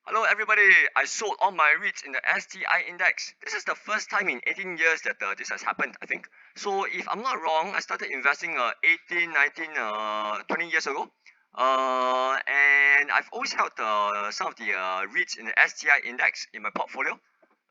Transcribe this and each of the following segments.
Hello everybody, I sold all my REITs in the STI Index. This is the first time in 18 years that this has happened, I think. So if I'm not wrong, I started investing 18, 19, 20 years ago. And I've always held some of the REITs in the STI Index in my portfolio.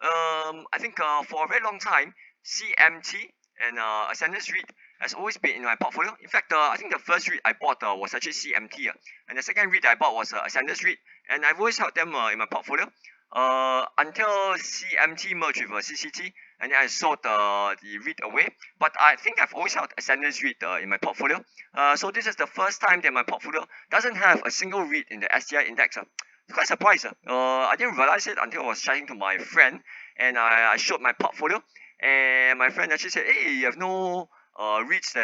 I think for a very long time, CMT and Ascendance REIT has always been in my portfolio. In fact, I think the first REIT I bought was actually CMT, and the second REIT I bought was Ascendance REIT, and I've always held them in my portfolio until CMT merged with CCT, and then I sold the REIT away. But I think I've always held Ascendance REIT in my portfolio. So this is the first time that my portfolio doesn't have a single REIT in the STI Index. Quite surprised. I didn't realize it until I was chatting to my friend, and I showed my portfolio, and my friend actually said, "Hey, you have no REITs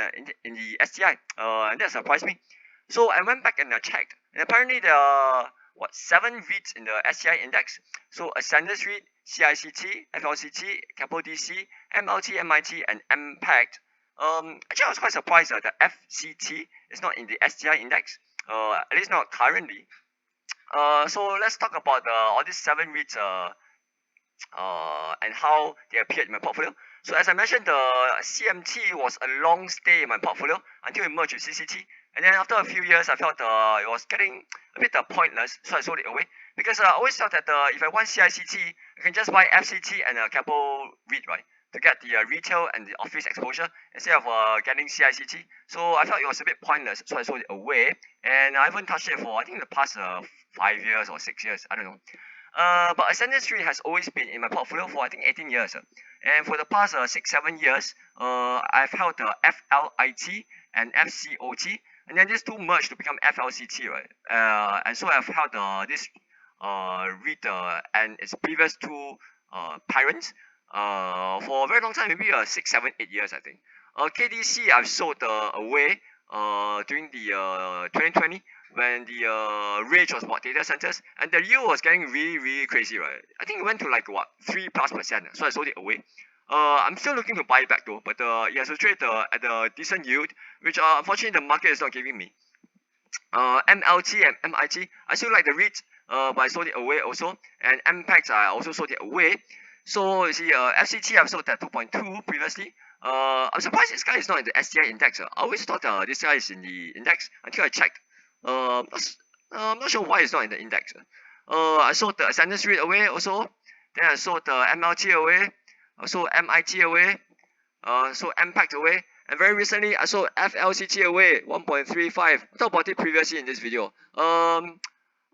in the STI," and that surprised me. So I went back and I checked, and apparently there are what 7 REITs in the STI Index. So Ascendance REIT, CICT, FLCT, Capital DC, MLT, MIT, and MPACT. Actually, I was quite surprised that the FCT is not in the STI Index. At least not currently. So let's talk about all these 7 REITs and how they appeared in my portfolio. So as I mentioned, the CMT was a long stay in my portfolio until it merged with CCT. And then after a few years, I felt it was getting a bit pointless, so I sold it away. Because I always felt that if I want CICT, I can just buy FCT and Capital REIT, right? To get the retail and the office exposure instead of getting CICT. So I felt it was a bit pointless, so I sold it away. And I haven't touched it for I think the past 5 years or 6 years, I don't know. But Ascendance REIT has always been in my portfolio for I think 18 years. And for the past 6, 7 years, I've held the FLIT and FCOT, and then these two merged to become FLCT, right? And so I've held this REIT and its previous two parents for a very long time, maybe 6, 7, 8 years, I think. KDC I've sold away during the 2020 when the rage was about data centers and the yield was getting really really crazy, right? I think it went to like what 3+%, so I sold it away. I'm still looking to buy it back though, but it has to trade at a decent yield, which unfortunately the market is not giving me. MLT and MIT, I still like the REIT, but I sold it away also, and MPACT I also sold it away. So you see, FCT I've sold at 2.2 previously. I'm surprised this guy is not in the STI Index. I always thought this guy is in the index until I checked. I'm not sure why it's not in the index. I sold the Ascendance REIT away also. Then I sold the MLT away. I sold MIT away. So MPACT away. And very recently, I sold FLCT away 1.35. I talked about it previously in this video. I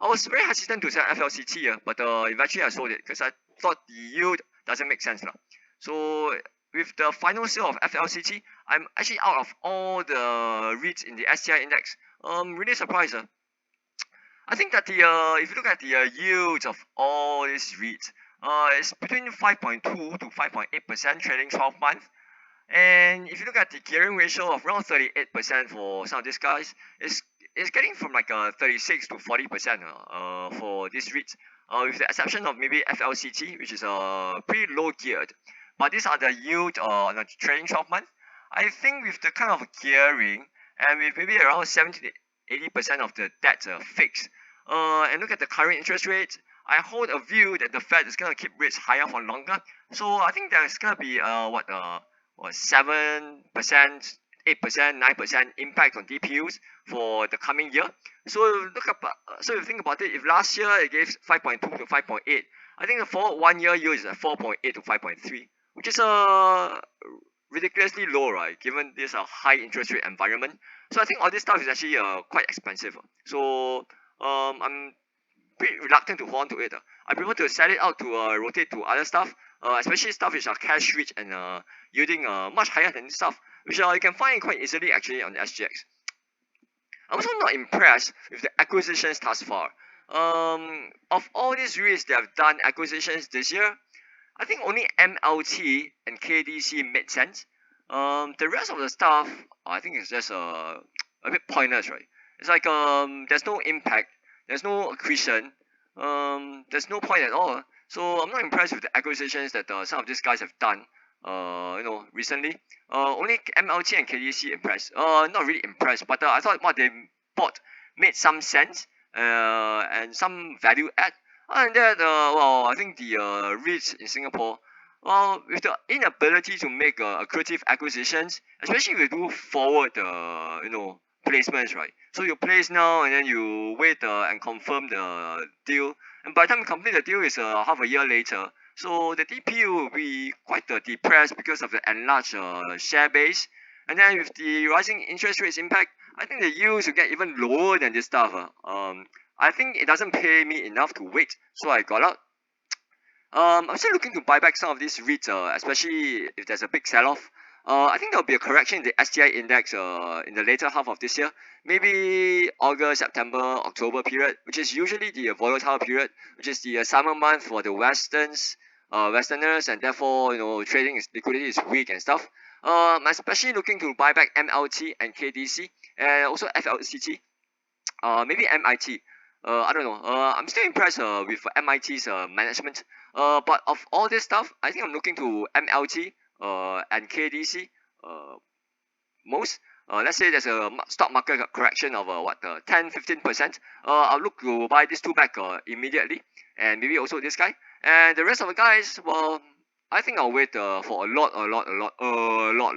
was very hesitant to sell FLCT, but eventually I sold it because I thought the yield doesn't make sense. So with the final sale of FLCT, I'm actually out of all the REITs in the STI Index. Really surprised. I think that the if you look at the yields of all these REITs, it's between 5.2 to 5.8% trading 12 months. And if you look at the gearing ratio of around 38% for some of these guys, it's getting from like 36 to 40% for these REITs, with the exception of maybe FLCT, which is pretty low geared. But these are the yield on a trailing 12 months. I think with the kind of gearing and with maybe around 70 to 80% of the debt fixed, and look at the current interest rates, I hold a view that the Fed is going to keep rates higher for longer. So I think there's going to be 7%, 8%, 9% impact on DPUs for the coming year. So so if you think about it, if last year it gave 5.2 to 5.8, I think the forward 1 year yield is at 4.8 to 5.3, which is ridiculously low, right? Given this high interest rate environment. So I think all this stuff is actually quite expensive. So I'm pretty reluctant to hold on to it. I prefer to sell it out to rotate to other stuff, especially stuff which are cash rich and yielding much higher than this stuff, which you can find quite easily actually on the SGX. I'm also not impressed with the acquisitions thus far. Of all these REITs that have done acquisitions this year, I think only MLT and KDC made sense. The rest of the stuff, I think it's just a bit pointless, right? It's like there's no impact, there's no accretion, there's no point at all. So I'm not impressed with the acquisitions that some of these guys have done. Recently. Only MLT and KDC impressed. Not really impressed, but I thought what they bought made some sense and some value add. Other than that, well, I think the REITs in Singapore, well, with the inability to make accretive acquisitions, especially if you do forward, placements, right? So you place now and then you wait and confirm the deal, and by the time you complete the deal is half a year later. So the DPU will be quite depressed because of the enlarged share base, and then with the rising interest rates impact, I think the yields will get even lower than this stuff. I think it doesn't pay me enough to wait, so I got out. I'm still looking to buy back some of these REITs, especially if there's a big sell-off. I think there'll be a correction in the STI Index in the later half of this year, maybe August, September, October period, which is usually the volatile period, which is the summer month for the Westerners, and therefore trading liquidity is weak and stuff. I'm especially looking to buy back MLT and KDC, and also FLCT. Maybe MIT. I don't know. I'm still impressed with MIT's management. But of all this stuff, I think I'm looking to MLT and KDC most. Let's say there's a stock market correction of 10-15%. I'll look to buy these two back immediately, and maybe also this guy. And the rest of the guys, well, I think I'll wait for a lot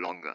longer.